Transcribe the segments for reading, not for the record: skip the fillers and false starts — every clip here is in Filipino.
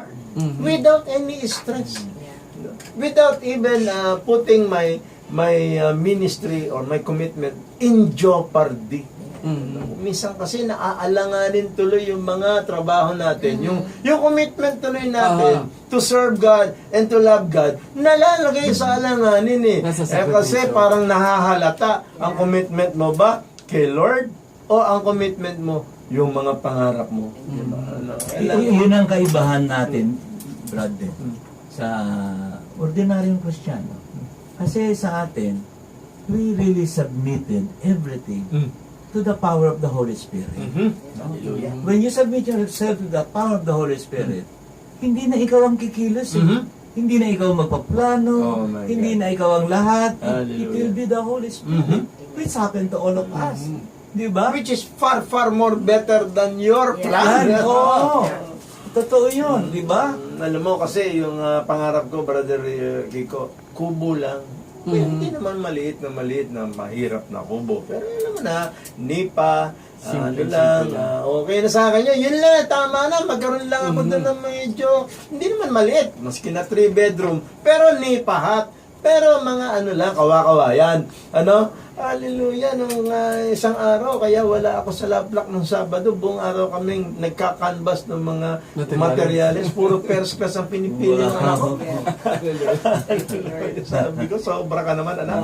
heart. Without any stress. Yeah. Without even putting my ministry or my commitment in jeopardy. Minsan kasi naaalanganin tuloy yung mga trabaho natin. Yung commitment tuloy natin to serve God and to love God, nalalagay sa alanganin eh. Kasi parang nahahalata ang commitment mo ba kay Lord o ang commitment mo yung mga pangarap mo. Diba? Yun ang kaibahan natin, brother, sa ordinaryong Kristiyano. Kasi sa atin, we really submitted everything to the power of the Holy Spirit. Hallelujah. When you submit yourself to the power of the Holy Spirit, hindi na ikaw ang kikilos. Hindi na ikaw magpaplano, Oh my hindi God. na ikaw ang lahat. It Hallelujah. will be the Holy Spirit, which happened to all of us. Di ba? Which is far, far more better than your plan. Oo. Totoo yun, di ba? Alam mo kasi yung pangarap ko, Brother Kiko, kubo lang. Hindi naman maliit na mahirap na kubo. Pero alam mo na, nipa, ano lang, okay na sa akin yun. Yun lang, tama na. Magkaroon lang ako doon ng medyo, hindi naman maliit. Maski na 3 bedroom. Pero nipa hot. Pero mga ano lang, kawa-kawayan. Ano? Hallelujah. Nung isang araw, kaya wala ako sa Laplak nung Sabado. Buong araw kaming nagka-canvas ng mga materials. Puro first class ang pinipili ng anak ko. Sabi ko, sobra ka naman, anak.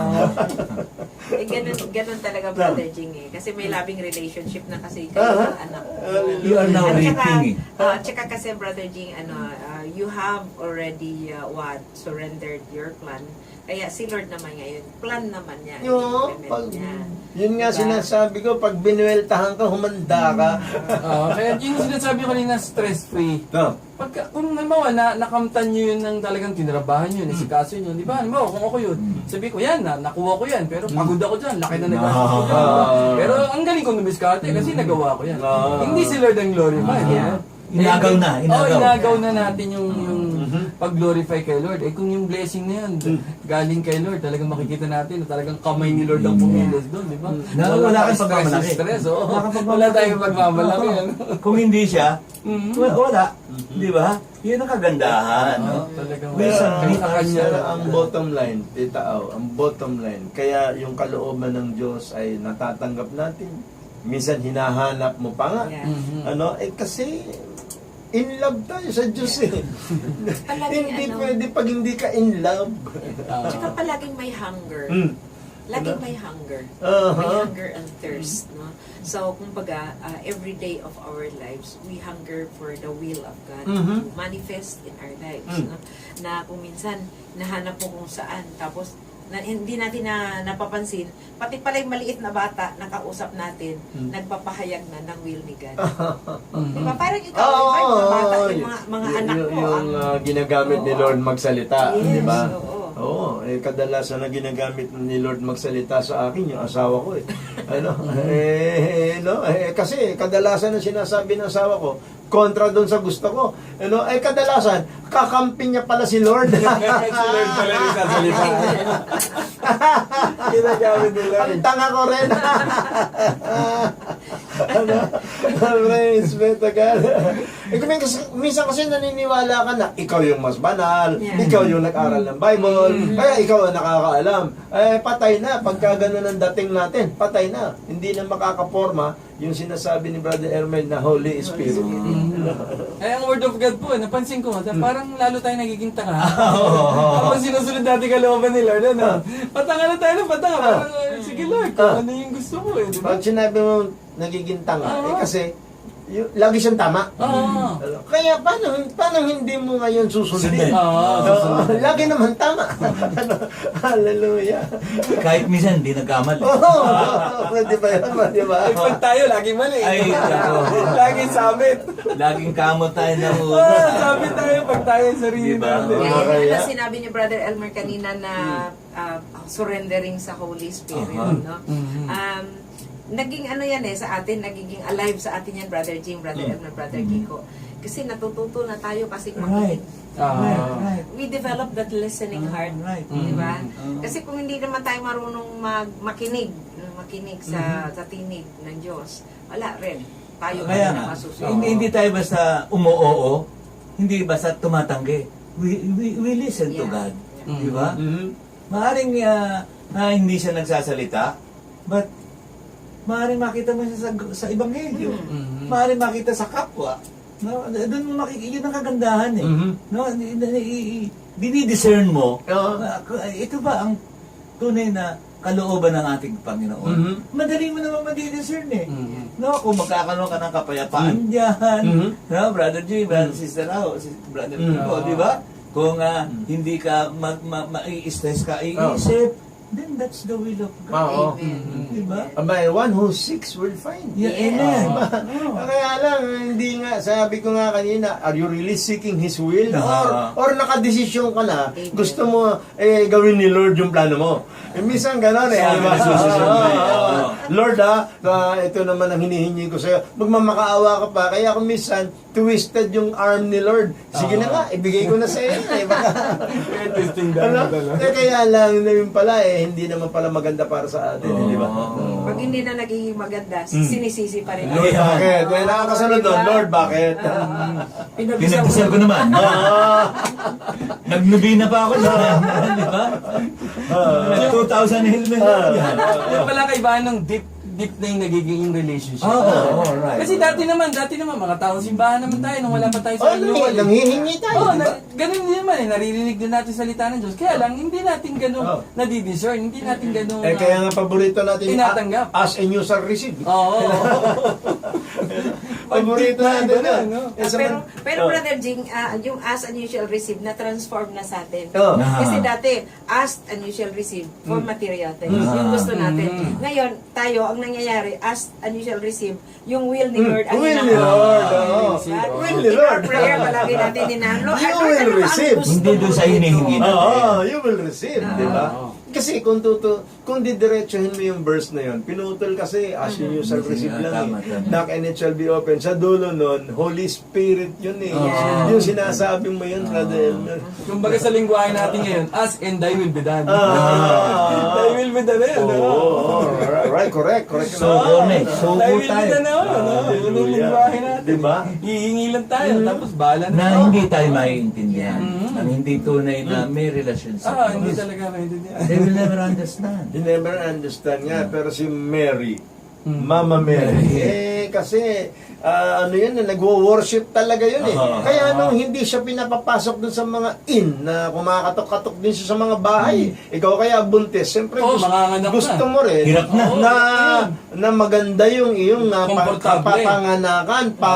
Eh, ganun talaga, Brother Jing eh. Kasi may labing relationship na kasi kayo ng anak mo. You are now At saka, reaping. tsaka kasi, Brother Jing, you have already surrendered your plan. Kaya si Lord naman ngayon, plan naman niya. Pag, yun nga sinasabi ko, pag binueltahan ka, humanda ka. Kaya yung sinasabi ko kanina, stress-free. No. Kung naman nakamtan nyo yun ng talagang tinrabahan nyo, nasikaso nyo, di ba? Halimbawa, kung ako yun, sabi ko, yan, nakuha ko yan, pero pagod ako dyan, laki na nagastos ko dyan. Pero ang galing kong numiskate kasi nagawa ko yan. Hindi si Lord ang glorified. Inagaw na, inagaw. Inagaw na natin yung pag-glorify kay Lord. Eh kung yung blessing na yan, galing kay Lord, talagang makikita natin na talagang kamay ni Lord ang pumilos doon, di ba? Wala kang pagmamalaki. Stress, wala tayong pagmamalaki. Kung hindi siya, wala. Di ba? Yun ang kagandahan. No? Talagang We submit sa kanya. Pero ang bottom line, Tita Au, ang bottom line, kaya yung kalooban ng Diyos ay natatanggap natin. Minsan hinahanap mo pa nga. Yeah. Kasi in love tayo sa Diyos eh. Palaging Hindi pwede pag hindi ka in love. Tsaka palaging may hunger. Laging may hunger. May hunger and thirst. No? So, kumbaga, every day of our lives, we hunger for the will of God to manifest in our lives. No? Na kung minsan, nahanap mo kung saan, tapos hindi natin napapansin, pati pala yung maliit na bata na kausap natin, nagpapahayag na ng will ni God. Diba? Parang ikaw, yung bata, yung mga anak mo. Yung ginagamit ni Lord magsalita, Yes, di ba? oo. Kadalasan na ginagamit ni Lord magsalita sa akin, yung asawa ko eh. Kasi kadalasan na sinasabi ng asawa ko, kontra doon sa gusto ko. Kadalasan, kakampi niya pala si Lord. Si Lord pala yung sasalita. Ginagamit ni Lord. Ang tanga ko rin. Praise be to God. Minsan kasi naniniwala ka na ikaw yung mas banal, ikaw yung nag-aral ng Bible, kaya ikaw ang nakakaalam. Patay na. Pagka ganun ang dating natin, patay na. Hindi na makakaporma yung sinasabi ni Brother Ermel na Holy Spirit. Ang Word of God po, napansin ko, parang lalo tayo nagiging tanga. Kapag sinusunod natin kalooban ni Lord, patanga na tayo ng patanga. Parang, sige Lord, kung ano yung gusto mo eh. Diba? Pag sinabi mo nagiging tanga, kasi lagi siyang tama. Kaya paano hindi mo ngayon susundin? Lagi naman tama. Hallelujah. Kahit minsan, hindi nagkamali. Di ba yun? Di ba? Pag tayo, lagi mali. Ay, lagi sabit. Laging kamot tayo ng Sabit tayo pag tayo sa sarili Diba? natin. Kaya sinabi ni Brother Elmer kanina na surrendering sa Holy Spirit, no? Naging ano yan sa atin, nagiging alive sa atin yan, Brother Jim, Brother Elmer, Brother Kiko. Kasi natututo na tayo kasi makinig. Right. We develop that listening heart, di ba? Kasi kung hindi naman tayo marunong makinig sa tinig ng Diyos, wala rin. Tayo Kaya na nga, masusunod. hindi tayo basta umuoo, hindi basta tumatanggi. We listen to Yeah. God. Mm. Di ba? Mhm. Maaring hindi siya nagsasalita, but maaring makita mo siya sa Ebanghelyo. Mhm. Maaring makita sa kapwa. No, doon mo yun ang kagandahan eh. Mhm. No, dinidiscern mo. Oo. Ito ba ang tunay na kalooban ng ating Panginoon? Mhm. Madali mo naman madidiscern eh. Mhm. No, kung magkakaroon ka ng kapayapaan diyan, Mhm. no, Brother G, Brother Sister Rao, Brother Kiko, di ba? Kung hindi ka ma-stress ka, iisip, then that's the will of God. Oo. Amen. Di ba? Aba, one who seeks will find. Yeah, Yes. amen. Oh. Kaya lang, hindi nga, sabi ko nga kanina, are you really seeking His will? Or nakadesisyon ka na, Amen. gusto mo gawin ni Lord yung plano mo. Minsan gano'n Sabi diba? na susunod mo eh. Oo. Lord ito naman ang hinihingi ko sa'yo. Magmamakaawa ka pa. Kaya kung minsan, twisted yung arm ni Lord. Sige na nga, ibigay ko na sa'yo. Interesting Ano? Kaya lang, yun pala hindi naman pala maganda para sa atin, di ba? Pag hindi na nagiging maganda, sinisisi pa rin. Lord, bakit? Nakakasunod doon, Lord, bakit? Pinagdasal ko naman. Nagnubina pa ako sa di ba? 2,000 helmet. Yung pala kaibahan ng deep na yung nagiging yung relationship. Right. Kasi dati naman, mga taong simbahan naman tayo nung wala pa tayo sa Nanghihingi tayo, di ba? ganun din naman naririnig din natin salita ng Diyos. Kaya lang, hindi natin ganun nadidiscern, hindi natin ganun Kaya nga paborito natin yung tinatanggap. ask and you shall receive. Oo. Paborito natin Iba na, yun. no? Pero Brother Jing, yung ask and you shall receive, na-transform na sa atin. Oh. Kasi dati, ask and you shall receive for material things. Yung gusto natin. Ngayon, tayo, ang nangyayari, ask and you shall receive, yung will ni Lord ang Will ni hinahanap. Lord, Diba? Will ni In Lord. our prayer, palagi natin You Lord, will ano ba ang receive. gusto Hindi mo doon sa dito? hinihingi na. You will receive, di ba? Kasi kung didiretsuhin mo yung verse na yun, pinutol kasi as you shall receive lang eh. Knock and it shall be open. Sa dulo nun, Holy Spirit yun eh. Yung sinasabi mo yun, Brother Elmer. Kumbaga sa lingwahe natin ngayon, ask and thy will be done. Ah. Thy will be done. Right, correct. So, so Thy po will be tayo. done. Yun ang lingwahe natin. Diba? Hihingi lang tayo, tapos bahala Na na. hindi tayo maiintindihan. Ang hindi tunay na may relationship. Hindi talaga maintindihan. They will never understand. You never understand nga, pero si Mary, Mama Mary, kasi nagwo-worship talaga yun eh. Kaya nung hindi siya pinapapasok dun sa mga inn na kumakatok-katok din siya sa mga bahay, ikaw kaya buntis, siyempre manganganak gusto na. mo rin Hirap na. na maganda yung iyong Komportable. kapanganakan